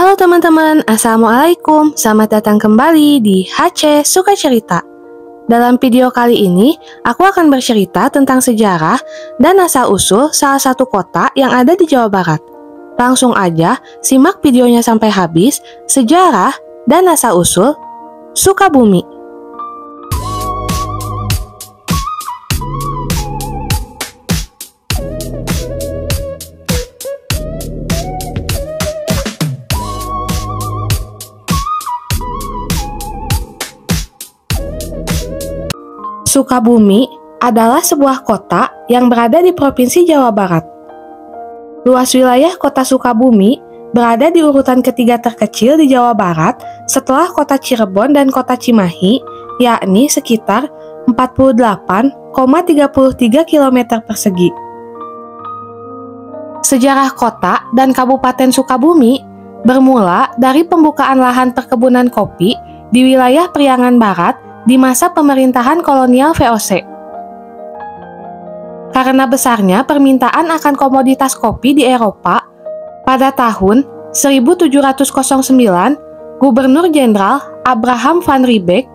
Halo teman-teman, Assalamualaikum. Selamat datang kembali di HC Suka Cerita. Dalam video kali ini, aku akan bercerita tentang sejarah dan asal-usul salah satu kota yang ada di Jawa Barat. Langsung aja, simak videonya sampai habis, sejarah dan asal-usul Sukabumi. Sukabumi adalah sebuah kota yang berada di Provinsi Jawa Barat. Luas wilayah kota Sukabumi berada di urutan ketiga terkecil di Jawa Barat setelah kota Cirebon dan kota Cimahi, yakni sekitar 48,33 km persegi. Sejarah kota dan Kabupaten Sukabumi bermula dari pembukaan lahan perkebunan kopi di wilayah Priangan Barat di masa pemerintahan kolonial VOC. Karena besarnya permintaan akan komoditas kopi di Eropa, pada tahun 1709, Gubernur Jenderal Abraham van Riebeeck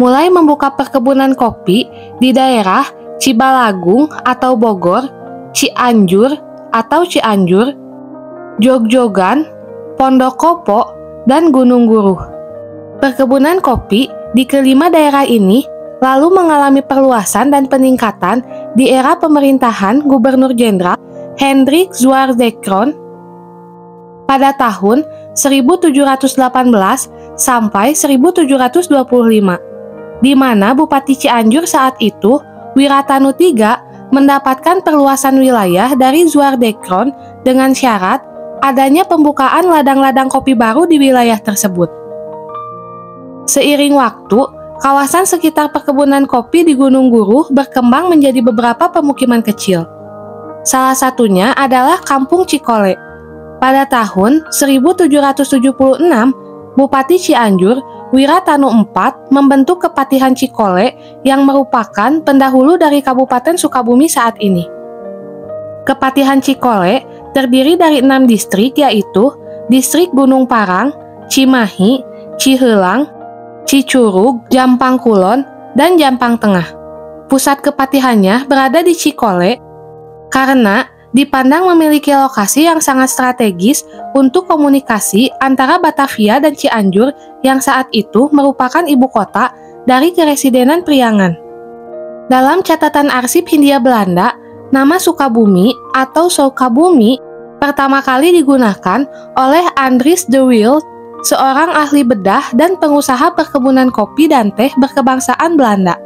mulai membuka perkebunan kopi di daerah Cibalagung atau Bogor, Cianjur atau Cianjur, Jogjogan, Pondokopo, dan Gunung Guruh. Perkebunan kopi di kelima daerah ini lalu mengalami perluasan dan peningkatan di era pemerintahan Gubernur Jenderal Hendrik Zwaardekron pada tahun 1718 sampai 1725, di mana Bupati Cianjur saat itu, Wiratanu III, mendapatkan perluasan wilayah dari Zwaardekron dengan syarat adanya pembukaan ladang-ladang kopi baru di wilayah tersebut. Seiring waktu, kawasan sekitar perkebunan kopi di Gunung Guruh berkembang menjadi beberapa pemukiman kecil. Salah satunya adalah Kampung Cikole. Pada tahun 1776, Bupati Cianjur, Wiratanu IV, membentuk Kepatihan Cikole yang merupakan pendahulu dari Kabupaten Sukabumi saat ini. Kepatihan Cikole terdiri dari 6 distrik, yaitu Distrik Gunung Parang, Cimahi, Ciheulang, Cicurug, Jampang Kulon, dan Jampang Tengah. Pusat kepatihannya berada di Cikole karena dipandang memiliki lokasi yang sangat strategis untuk komunikasi antara Batavia dan Cianjur yang saat itu merupakan ibu kota dari Keresidenan Priangan. Dalam catatan arsip Hindia Belanda, nama Sukabumi atau Soukabumi pertama kali digunakan oleh Andries de Wilde, seorang ahli bedah dan pengusaha perkebunan kopi dan teh berkebangsaan Belanda.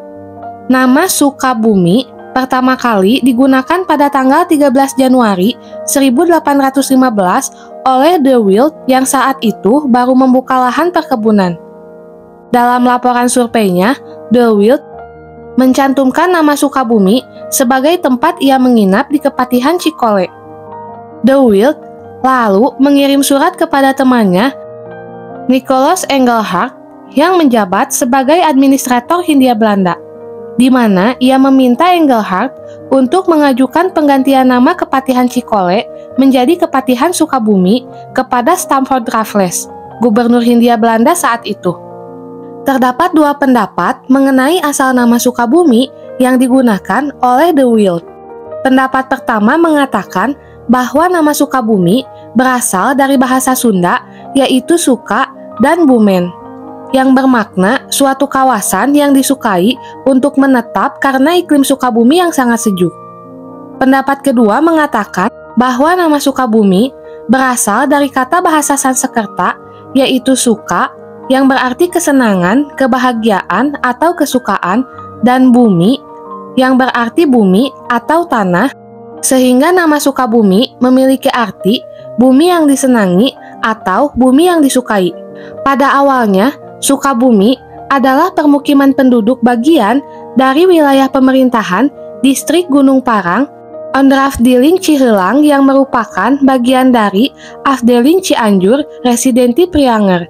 Nama Sukabumi pertama kali digunakan pada tanggal 13 Januari 1815 oleh de Wilde yang saat itu baru membuka lahan perkebunan. Dalam laporan surveinya, de Wilde mencantumkan nama Sukabumi sebagai tempat ia menginap di Kepatihan Cikole. De Wilde lalu mengirim surat kepada temannya Nicolaas Engelhard yang menjabat sebagai administrator Hindia Belanda, di mana ia meminta Engelhard untuk mengajukan penggantian nama Kepatihan Cikole menjadi Kepatihan Sukabumi kepada Stamford Raffles, Gubernur Hindia Belanda saat itu. Terdapat dua pendapat mengenai asal nama Sukabumi yang digunakan oleh de Wilde. Pendapat pertama mengatakan bahwa nama Sukabumi berasal dari bahasa Sunda, yaitu Suka dan Bumen, yang bermakna suatu kawasan yang disukai untuk menetap karena iklim Sukabumi yang sangat sejuk. Pendapat kedua mengatakan bahwa nama Sukabumi berasal dari kata bahasa Sanskerta, yaitu Suka, yang berarti kesenangan, kebahagiaan, atau kesukaan, dan Bumi, yang berarti bumi atau tanah, sehingga nama Sukabumi memiliki arti bumi yang disenangi atau bumi yang disukai. Pada awalnya, Sukabumi adalah permukiman penduduk bagian dari wilayah pemerintahan Distrik Gunung Parang, onder Afdeling Ciheulang yang merupakan bagian dari Afdeling Cianjur Residenti Prianger.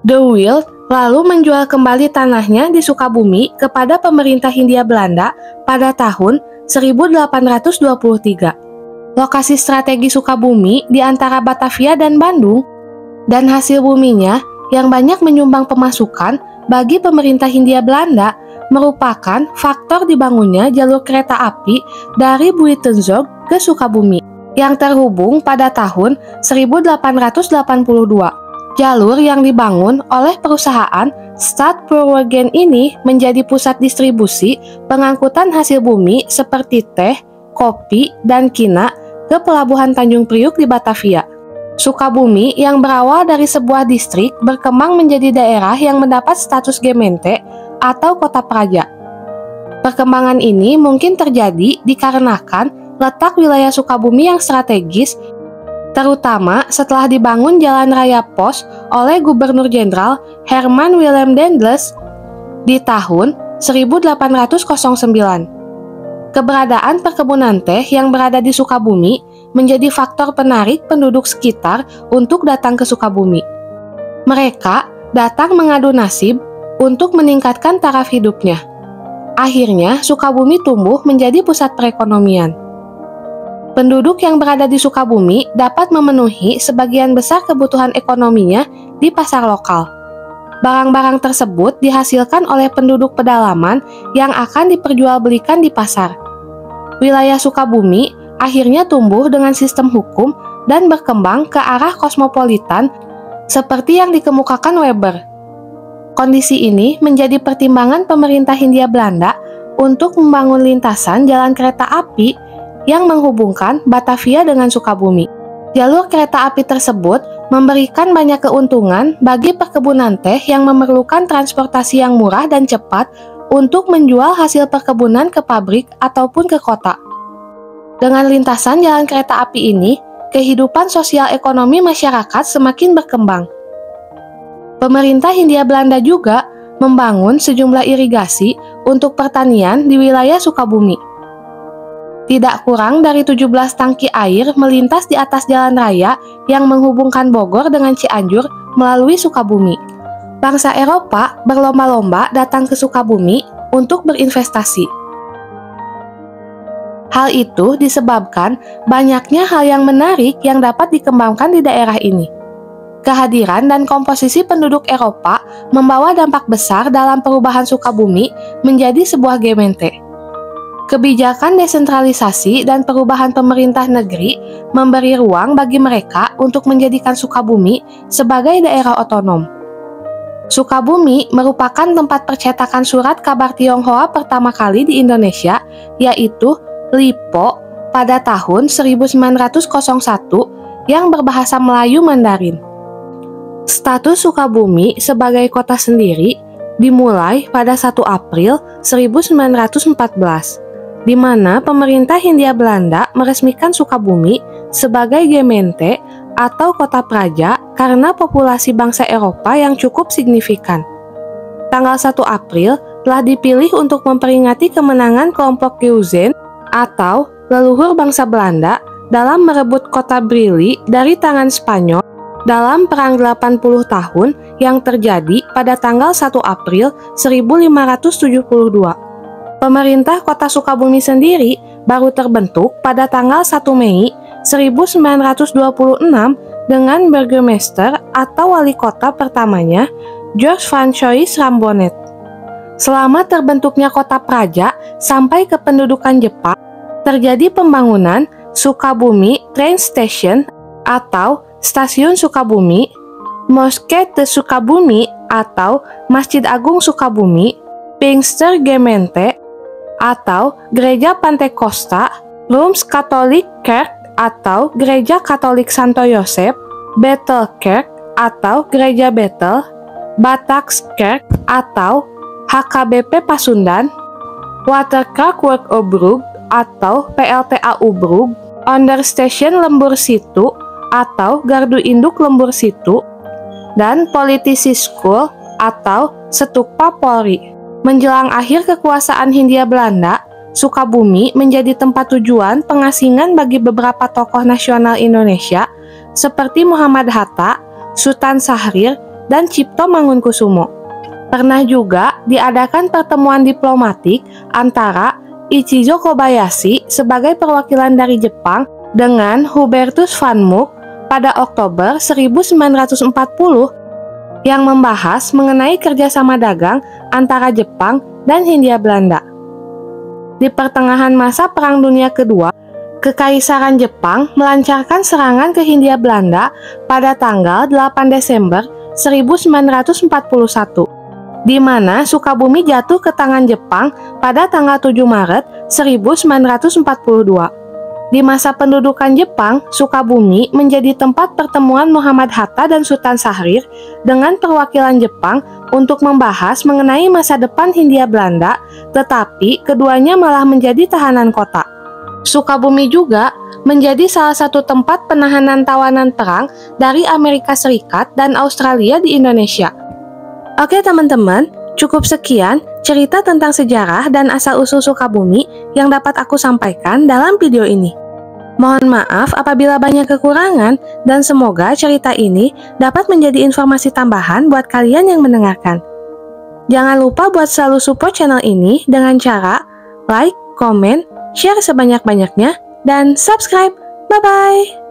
De Wilde lalu menjual kembali tanahnya di Sukabumi kepada pemerintah Hindia Belanda pada tahun 1823. lokasi strategi Sukabumi di antara Batavia dan Bandung, dan hasil buminya yang banyak menyumbang pemasukan bagi pemerintah Hindia Belanda merupakan faktor dibangunnya jalur kereta api dari Buitenzorg ke Sukabumi yang terhubung pada tahun 1882. Jalur yang dibangun oleh perusahaan Stad-Purwogen ini menjadi pusat distribusi pengangkutan hasil bumi seperti teh, kopi, dan kina ke Pelabuhan Tanjung Priuk di Batavia. Sukabumi yang berawal dari sebuah distrik berkembang menjadi daerah yang mendapat status gemeente atau kota praja. Perkembangan ini mungkin terjadi dikarenakan letak wilayah Sukabumi yang strategis, terutama setelah dibangun Jalan Raya Pos oleh Gubernur Jenderal Herman Willem Daendels di tahun 1809. Keberadaan perkebunan teh yang berada di Sukabumi menjadi faktor penarik penduduk sekitar untuk datang ke Sukabumi. Mereka datang mengadu nasib untuk meningkatkan taraf hidupnya. Akhirnya, Sukabumi tumbuh menjadi pusat perekonomian. Penduduk yang berada di Sukabumi dapat memenuhi sebagian besar kebutuhan ekonominya di pasar lokal. Barang-barang tersebut dihasilkan oleh penduduk pedalaman yang akan diperjualbelikan di pasar. Wilayah Sukabumi akhirnya tumbuh dengan sistem hukum dan berkembang ke arah kosmopolitan seperti yang dikemukakan Weber. Kondisi ini menjadi pertimbangan pemerintah Hindia Belanda untuk membangun lintasan jalan kereta api yang menghubungkan Batavia dengan Sukabumi. Jalur kereta api tersebut memberikan banyak keuntungan bagi perkebunan teh yang memerlukan transportasi yang murah dan cepat untuk menjual hasil perkebunan ke pabrik ataupun ke kota. Dengan lintasan jalan kereta api ini, kehidupan sosial ekonomi masyarakat semakin berkembang. Pemerintah Hindia Belanda juga membangun sejumlah irigasi untuk pertanian di wilayah Sukabumi. Tidak kurang dari 17 tangki air melintas di atas jalan raya yang menghubungkan Bogor dengan Cianjur melalui Sukabumi. Bangsa Eropa berlomba-lomba datang ke Sukabumi untuk berinvestasi. Hal itu disebabkan banyaknya hal yang menarik yang dapat dikembangkan di daerah ini. Kehadiran dan komposisi penduduk Eropa membawa dampak besar dalam perubahan Sukabumi menjadi sebuah gemeente. Kebijakan desentralisasi dan perubahan pemerintah negeri memberi ruang bagi mereka untuk menjadikan Sukabumi sebagai daerah otonom. Sukabumi merupakan tempat percetakan surat kabar Tionghoa pertama kali di Indonesia, yaitu Lipo pada tahun 1901 yang berbahasa Melayu Mandarin. Status Sukabumi sebagai kota sendiri dimulai pada 1 April 1914. Di mana pemerintah Hindia Belanda meresmikan Sukabumi sebagai gemeente atau kota praja karena populasi bangsa Eropa yang cukup signifikan. Tanggal 1 April telah dipilih untuk memperingati kemenangan kelompok Geuzen atau leluhur bangsa Belanda dalam merebut kota Brilli dari tangan Spanyol dalam Perang 80 tahun yang terjadi pada tanggal 1 April 1572. Pemerintah kota Sukabumi sendiri baru terbentuk pada tanggal 1 Mei 1926 dengan Burgemeester atau wali kota pertamanya, George Francois Rambonet. Selama terbentuknya kota praja sampai kependudukan Jepang, terjadi pembangunan Sukabumi Train Station atau Stasiun Sukabumi, Mosquée de Sukabumi atau Masjid Agung Sukabumi, Pinkstergemeente atau Gereja Pantekosta, Rooms Catholic Kerk atau Gereja Katolik Santo Yosef, Bethelkerk atau Gereja Bethel, Batakskerk atau HKBP Pasundan, Waterkrachtwerk Obrug atau PLTA Ubrug, Onderstation Lembur Situ atau Gardu Induk Lembur Situ, dan Politisi School atau Stupa Polri. Menjelang akhir kekuasaan Hindia Belanda, Sukabumi menjadi tempat tujuan pengasingan bagi beberapa tokoh nasional Indonesia seperti Muhammad Hatta, Sultan Syahrir, dan Cipto Mangunkusumo. Pernah juga diadakan pertemuan diplomatik antara Ichijo Kobayashi sebagai perwakilan dari Jepang dengan Hubertus van Mook pada Oktober 1940 yang membahas mengenai kerjasama dagang antara Jepang dan Hindia Belanda. Di pertengahan masa Perang Dunia Kedua, Kekaisaran Jepang melancarkan serangan ke Hindia Belanda pada tanggal 8 Desember 1941, di mana Sukabumi jatuh ke tangan Jepang pada tanggal 7 Maret 1942. Di masa pendudukan Jepang, Sukabumi menjadi tempat pertemuan Muhammad Hatta dan Sultan Syahrir dengan perwakilan Jepang untuk membahas mengenai masa depan Hindia Belanda, tetapi keduanya malah menjadi tahanan kota. Sukabumi juga menjadi salah satu tempat penahanan tawanan perang dari Amerika Serikat dan Australia di Indonesia. Oke teman-teman, cukup sekian cerita tentang sejarah dan asal-usul Sukabumi yang dapat aku sampaikan dalam video ini. Mohon maaf apabila banyak kekurangan dan semoga cerita ini dapat menjadi informasi tambahan buat kalian yang mendengarkan. Jangan lupa buat selalu support channel ini dengan cara like, komen, share sebanyak-banyaknya, dan subscribe. Bye-bye!